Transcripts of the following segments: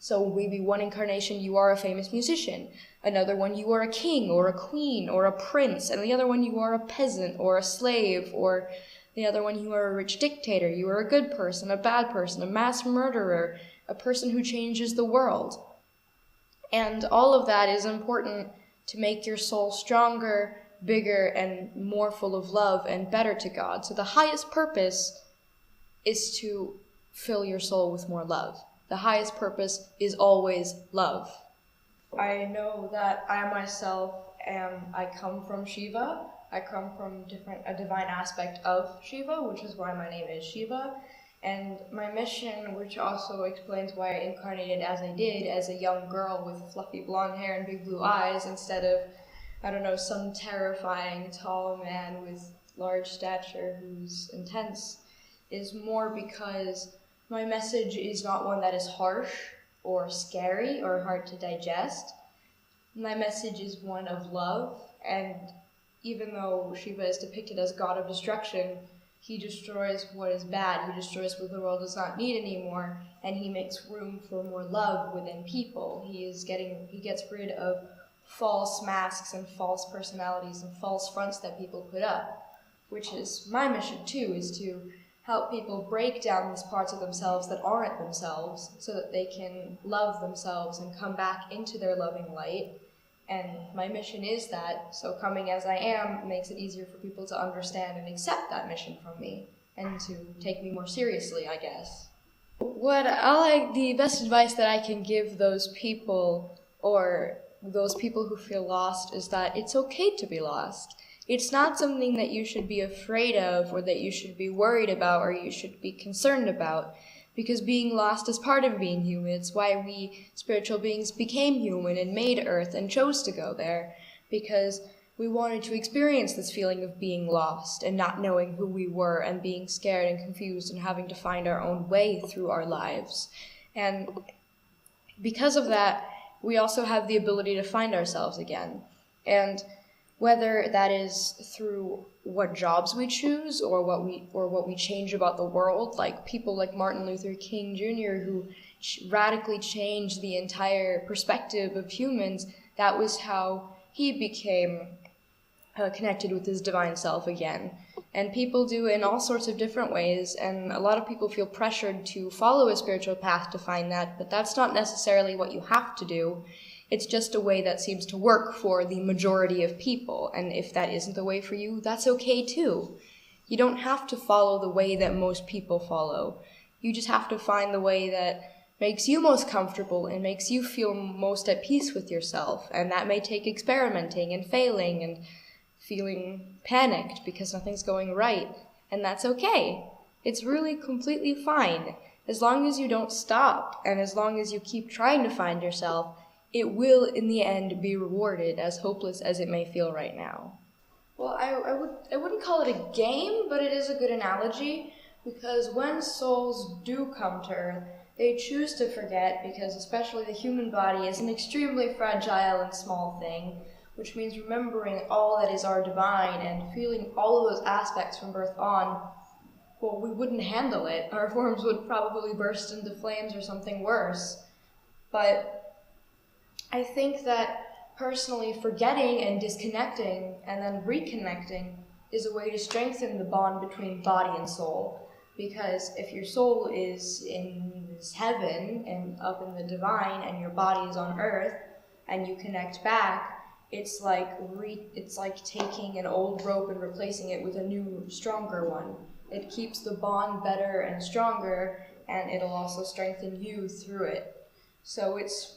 So maybe one incarnation you are a famous musician, another one you are a king or a queen or a prince, and the other one you are a peasant or a slave, or the other one you are a rich dictator, you are a good person, a bad person, a mass murderer, a person who changes the world. And all of that is important to make your soul stronger, bigger, and more full of love and better to God. So the highest purpose is to fill your soul with more love. The highest purpose is always love. I know that I myself I come from Shiva. I come from a divine aspect of Shiva, which is why my name is Shiva. And my mission, which also explains why I incarnated as I did, as a young girl with fluffy blonde hair and big blue eyes, instead of, I don't know, some terrifying tall man with large stature who's intense, is more because my message is not one that is harsh or scary or hard to digest. My message is one of love, and even though Shiva is depicted as god of destruction, he destroys what is bad, he destroys what the world does not need anymore, and he makes room for more love within people. He gets rid of false masks and false personalities and false fronts that people put up, which is my mission too, is to help people break down these parts of themselves that aren't themselves so that they can love themselves and come back into their loving light. And my mission is that, so coming as I am makes it easier for people to understand and accept that mission from me and to take me more seriously, I guess. The best advice that I can give those people, or those people who feel lost, is that it's okay to be lost. It's not something that you should be afraid of or that you should be worried about or you should be concerned about, because being lost is part of being human. It's why we spiritual beings became human and made Earth and chose to go there, because we wanted to experience this feeling of being lost and not knowing who we were and being scared and confused and having to find our own way through our lives. And because of that, we also have the ability to find ourselves again. And whether that is through what jobs we choose or what we change about the world, like people like Martin Luther King Jr., who radically changed the entire perspective of humans, that was how he became connected with his divine self again. And people do it in all sorts of different ways, and a lot of people feel pressured to follow a spiritual path to find that, but that's not necessarily what you have to do. It's just a way that seems to work for the majority of people, and if that isn't the way for you, that's okay too. You don't have to follow the way that most people follow. You just have to find the way that makes you most comfortable and makes you feel most at peace with yourself, and that may take experimenting and failing and feeling panicked because nothing's going right, and that's okay. It's really completely fine. As long as you don't stop, and as long as you keep trying to find yourself, it will, in the end, be rewarded, as hopeless as it may feel right now. Well, I wouldn't call it a game, but it is a good analogy, because when souls do come to Earth, they choose to forget, because especially the human body is an extremely fragile and small thing, which means remembering all that is our divine and feeling all of those aspects from birth on, well, we wouldn't handle it. Our forms would probably burst into flames or something worse. But I think that personally forgetting and disconnecting and then reconnecting is a way to strengthen the bond between body and soul. Because if your soul is in this heaven and up in the divine and your body is on earth and you connect back, it's like taking an old rope and replacing it with a new, stronger one. It keeps the bond better and stronger, and it'll also strengthen you through it. So it's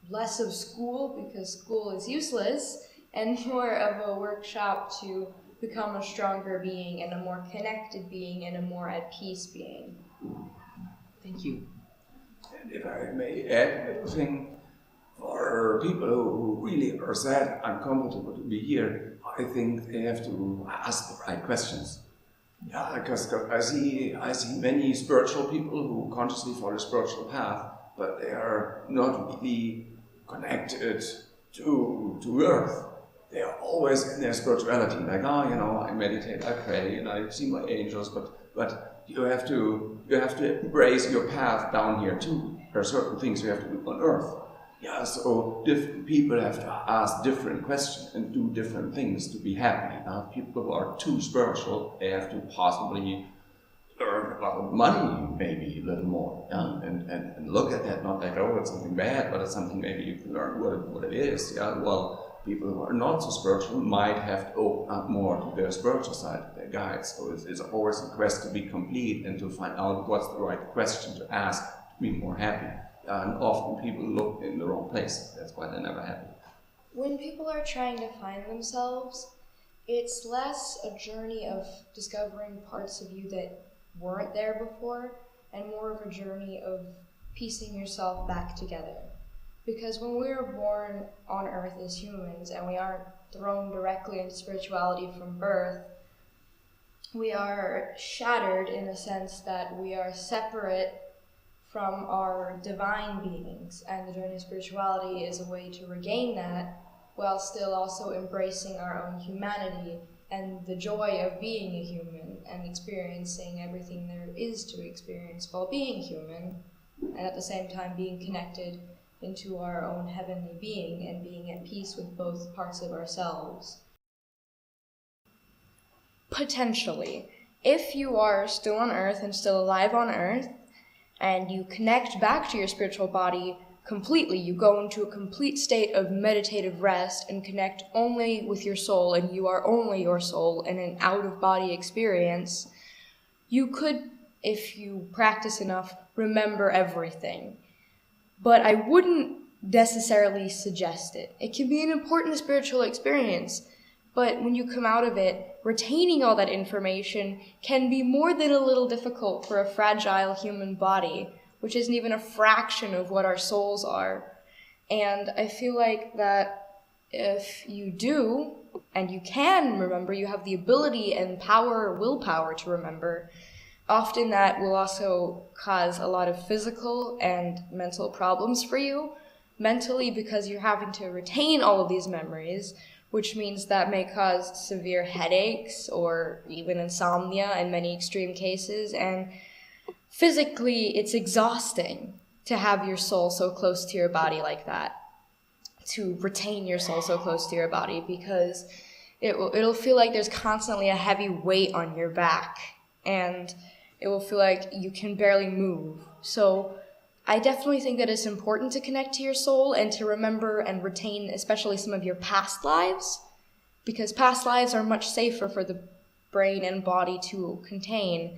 less of school, because school is useless, and more of a workshop to become a stronger being and a more connected being and a more at peace being. Thank you. And if I may add a thing, for people who really are sad, uncomfortable to be here, I think they have to ask the right questions. Yeah, because I see many spiritual people who consciously follow a spiritual path, but they are not really connected to Earth. They are always in their spirituality, like, I meditate, I pray, and I see my angels, but you have to you have to embrace your path down here too. There are certain things you have to do on earth. Yeah, so different people have to ask different questions and do different things to be happy. People who are too spiritual, they have to possibly learn about money maybe a little more, and look at that, not like, oh, it's something bad, but it's something maybe you can learn what it is. Yeah, well, people who are not so spiritual might have to open up more to their spiritual side, to their guides. So it's always a quest to be complete and to find out what's the right question to ask to be more happy. And often people look in the wrong place. That's why they're never happy. When people are trying to find themselves, it's less a journey of discovering parts of you that weren't there before, and more of a journey of piecing yourself back together. Because when we are born on earth as humans and we aren't thrown directly into spirituality from birth, we are shattered in the sense that we are separate from our divine beings, and the journey of spirituality is a way to regain that while still also embracing our own humanity and the joy of being a human and experiencing everything there is to experience while being human, and at the same time being connected into our own heavenly being and being at peace with both parts of ourselves. Potentially, if you are still on earth and still alive on earth, and you connect back to your spiritual body completely, you go into a complete state of meditative rest and connect only with your soul, and you are only your soul in an out-of-body experience, you could, if you practice enough, remember everything. But I wouldn't necessarily suggest it. It can be an important spiritual experience, but when you come out of it, retaining all that information can be more than a little difficult for a fragile human body, which isn't even a fraction of what our souls are. And I feel like that if you do, and you can remember, you have the ability and power, willpower to remember, often that will also cause a lot of physical and mental problems for you. Mentally, because you're having to retain all of these memories, which means that may cause severe headaches or even insomnia in many extreme cases. And physically, it's exhausting to have your soul so close to your body like that, to retain your soul so close to your body, because it'll feel like there's constantly a heavy weight on your back, and it will feel like you can barely move. So I definitely think that it's important to connect to your soul and to remember and retain especially some of your past lives, because past lives are much safer for the brain and body to contain.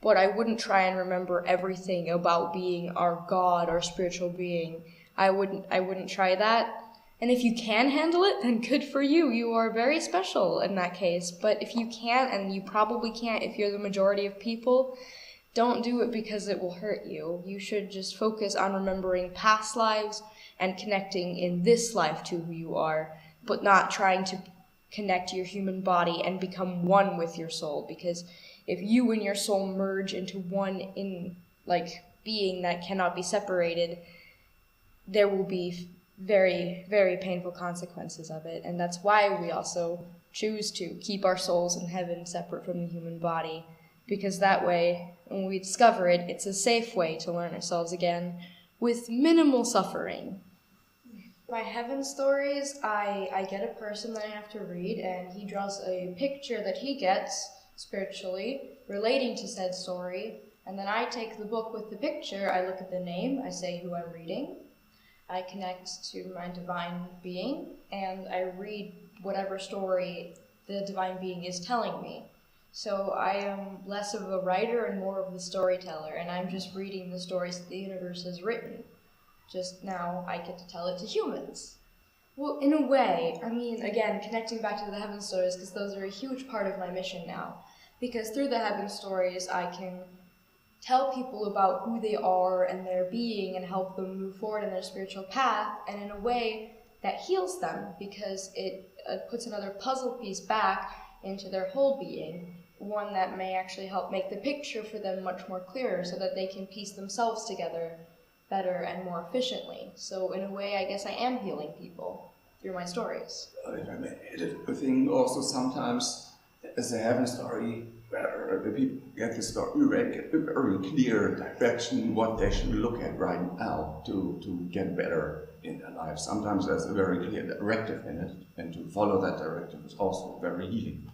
But I wouldn't try and remember everything about being our God or spiritual being. I wouldn't try that. And if you can handle it, then good for you. You are very special in that case. But if you can't, and you probably can't if you're the majority of people, don't do it because it will hurt you. You should just focus on remembering past lives and connecting in this life to who you are, but not trying to connect your human body and become one with your soul. Because if you and your soul merge into one being that cannot be separated, there will be very, very painful consequences of it. And that's why we also choose to keep our souls in heaven separate from the human body. Because that way, when we discover it, it's a safe way to learn ourselves again with minimal suffering. My heaven stories, I get a person that I have to read, and he draws a picture that he gets spiritually relating to said story, and then I take the book with the picture, I look at the name, I say who I'm reading, I connect to my divine being, and I read whatever story the divine being is telling me. So I am less of a writer and more of the storyteller, and I'm just reading the stories that the universe has written. Just now I get to tell it to humans. Well, in a way, I mean, again, connecting back to the heaven stories, because those are a huge part of my mission now. Because through the heaven stories, I can tell people about who they are and their being and help them move forward in their spiritual path, and in a way that heals them, because it puts another puzzle piece back into their whole being, one that may actually help make the picture for them much more clearer so that they can piece themselves together better and more efficiently. So in a way, I guess I am healing people through my stories. If I may add a thing also sometimes, as a heaven story, where the people get the story ready, a very clear direction, what they should look at right now to get better in their lives. Sometimes there's a very clear directive in it, and to follow that directive is also very healing.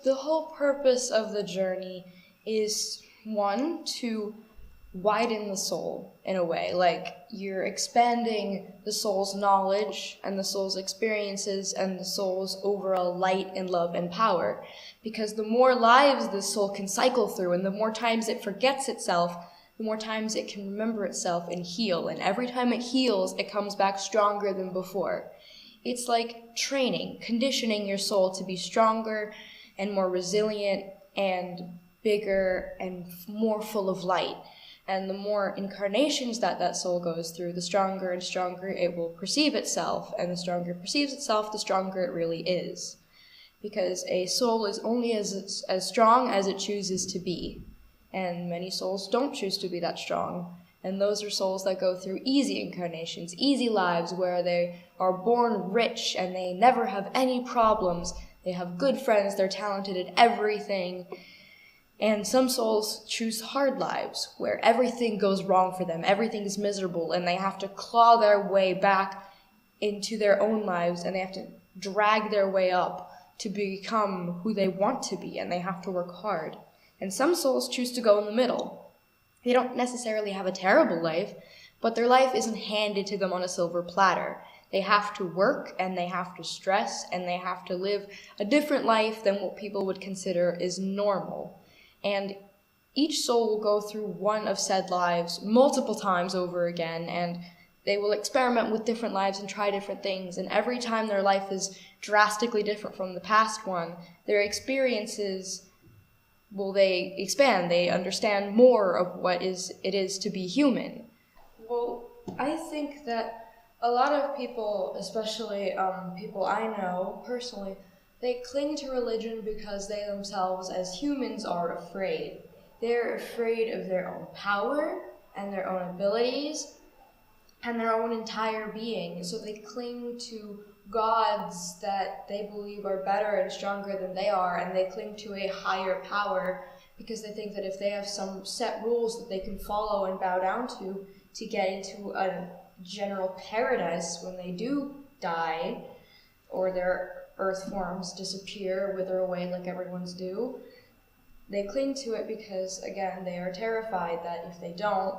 The whole purpose of the journey is, one, to widen the soul in a way. Like, you're expanding the soul's knowledge and the soul's experiences and the soul's overall light and love and power. Because the more lives the soul can cycle through and the more times it forgets itself, the more times it can remember itself and heal. And every time it heals, it comes back stronger than before. It's like training, conditioning your soul to be stronger and more resilient and bigger and more full of light. And the more incarnations that soul goes through, the stronger and stronger it will perceive itself. And the stronger it perceives itself, the stronger it really is. Because a soul is only as strong as it chooses to be. And many souls don't choose to be that strong. And those are souls that go through easy incarnations, easy lives where they are born rich and they never have any problems. They have good friends, they're talented at everything. And some souls choose hard lives where everything goes wrong for them, everything is miserable, and they have to claw their way back into their own lives, and they have to drag their way up to become who they want to be, and they have to work hard. And some souls choose to go in the middle. They don't necessarily have a terrible life, but their life isn't handed to them on a silver platter. They have to work, and they have to stress, and they have to live a different life than what people would consider is normal. And each soul will go through one of said lives multiple times over again, and they will experiment with different lives and try different things. And every time their life is drastically different from the past one, their experiences, well, they expand. They understand more of what it is to be human. Well, I think that a lot of people, especially people I know personally, they cling to religion because they themselves, as humans, are afraid. They're afraid of their own power and their own abilities and their own entire being. So they cling to gods that they believe are better and stronger than they are, and they cling to a higher power because they think that if they have some set rules that they can follow and bow down to get into a general paradise when they do die, or their earth forms disappear, wither away like everyone's do. They cling to it because, again, they are terrified that if they don't,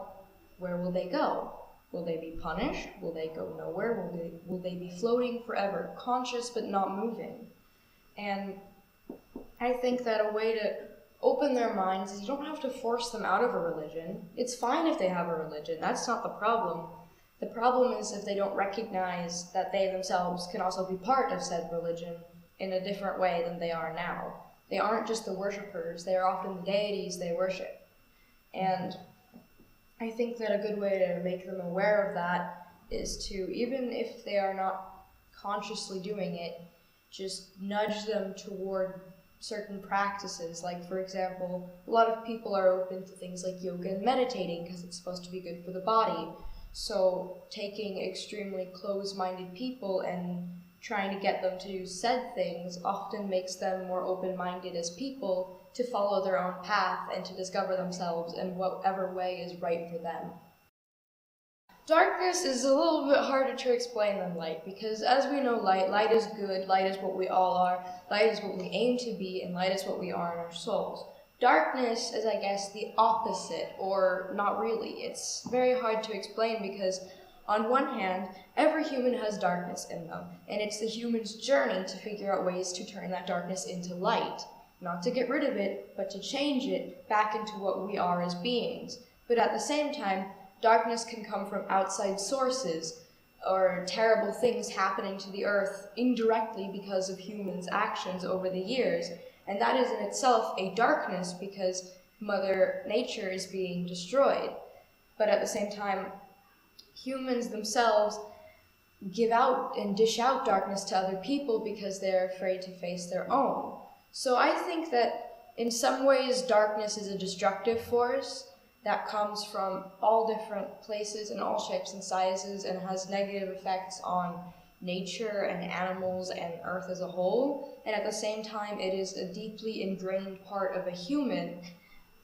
where will they go? Will they be punished? Will they go nowhere? Will they be floating forever, conscious but not moving? And I think that a way to open their minds is you don't have to force them out of a religion. It's fine if they have a religion. That's not the problem. The problem is if they don't recognize that they themselves can also be part of said religion in a different way than they are now. They aren't just the worshippers, they are often the deities they worship. And I think that a good way to make them aware of that is to, even if they are not consciously doing it, just nudge them toward certain practices. Like, for example, a lot of people are open to things like yoga and meditating because it's supposed to be good for the body. So taking extremely closed-minded people and trying to get them to do said things often makes them more open-minded as people to follow their own path and to discover themselves in whatever way is right for them. Darkness is a little bit harder to explain than light, because as we know, light is good, light is what we all are, light is what we aim to be, and light is what we are in our souls. Darkness is, I guess, the opposite, or not really. It's very hard to explain because, on one hand, every human has darkness in them, and it's the human's journey to figure out ways to turn that darkness into light. Not to get rid of it, but to change it back into what we are as beings. But at the same time, darkness can come from outside sources, or terrible things happening to the earth indirectly because of humans' actions over the years. And that is in itself a darkness because Mother Nature is being destroyed. But at the same time, humans themselves give out and dish out darkness to other people because they're afraid to face their own. So I think that in some ways darkness is a destructive force that comes from all different places and all shapes and sizes and has negative effects on nature and animals and Earth as a whole, and at the same time it is a deeply ingrained part of a human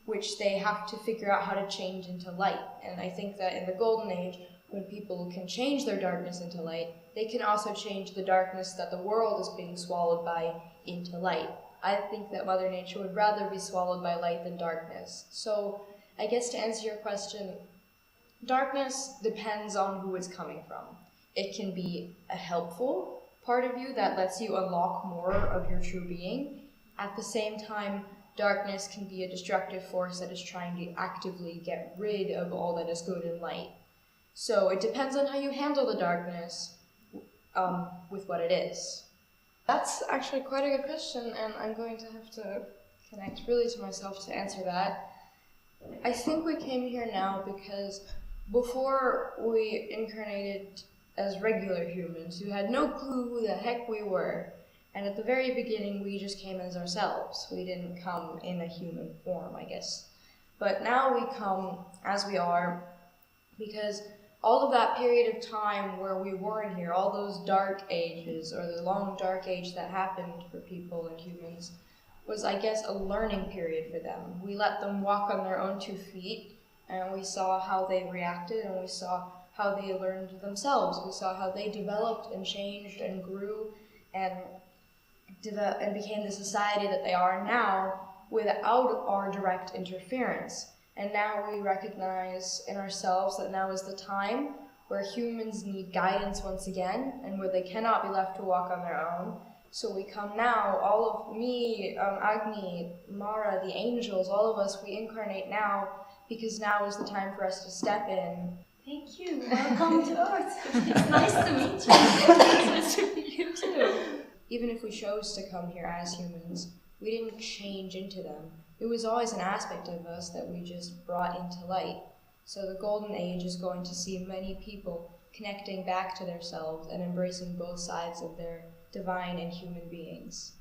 which they have to figure out how to change into light. And I think that in the Golden Age, when people can change their darkness into light, they can also change the darkness that the world is being swallowed by into light. I think that Mother Nature would rather be swallowed by light than darkness. So I guess to answer your question, darkness depends on who it's coming from. It can be a helpful part of you that lets you unlock more of your true being. At the same time, darkness can be a destructive force that is trying to actively get rid of all that is good in light. So it depends on how you handle the darkness with what it is. That's actually quite a good question, and I'm going to have to connect really to myself to answer that. I think we came here now because before we incarnated as regular humans who had no clue who the heck we were, and at the very beginning we just came as ourselves. We didn't come in a human form, I guess. But now we come as we are because all of that period of time where we weren't here, all those dark ages, or the long dark age that happened for people and humans, was, I guess, a learning period for them. We let them walk on their own 2 feet, and we saw how they reacted, and we saw how they learned themselves. We saw how they developed and changed and grew and became the society that they are now without our direct interference. And now we recognize in ourselves that now is the time where humans need guidance once again, and where they cannot be left to walk on their own. So we come now, all of me, Agni, Mara, the angels, all of us, we incarnate now, because now is the time for us to step in. Thank you. Welcome to Earth. It's nice to meet you. It's nice to meet you too. Even if we chose to come here as humans, we didn't change into them. It was always an aspect of us that we just brought into light. So the Golden Age is going to see many people connecting back to themselves and embracing both sides of their divine and human beings.